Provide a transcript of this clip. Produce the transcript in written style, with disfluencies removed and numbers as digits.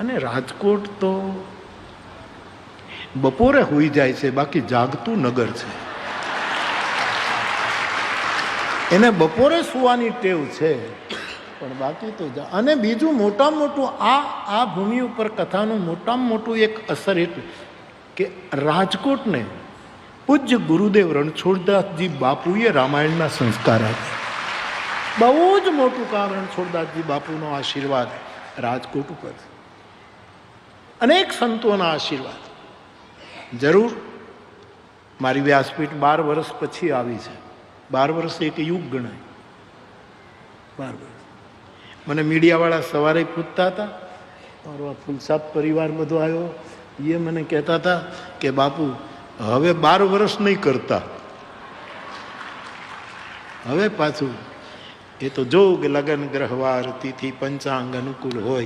અને રાજકોટ તો બપોરે હોઈ જાય છે, બાકી જાગતું નગર છે. એને બપોરે સુવાની ટેવ છે, પણ બાકી તો અને બીજું મોટામાં મોટું આ ભૂમિ ઉપર કથાનું મોટામાં મોટું એક અસર એટલું કે રાજકોટને પૂજ્ય ગુરુદેવ રણછોડદાસજી બાપુએ રામાયણના સંસ્કાર આપ્યા. બહુ જ મોટું કામ રણછોડદાસજી બાપુનો આશીર્વાદ રાજકોટ ઉપર, અનેક સંતોના આશીર્વાદ. જરૂર મારી વ્યાસપીઠ 12 વર્ષ પછી આવી છે. 12 વર્ષ એક યુગ ગણાય. 12 વર્ષ. મને મીડિયાવાળા સવારે પૂછતા હતા, મારો આ ફુલસાદ પરિવાર બધો આવ્યો, એ મને કહેતા હતા કે બાપુ હવે 12 વર્ષ નહીં કરતા, હવે પાછું એ તો જો કે લગ્ન ગ્રહવાર તિથિ પંચાંગ અનુકૂળ હોય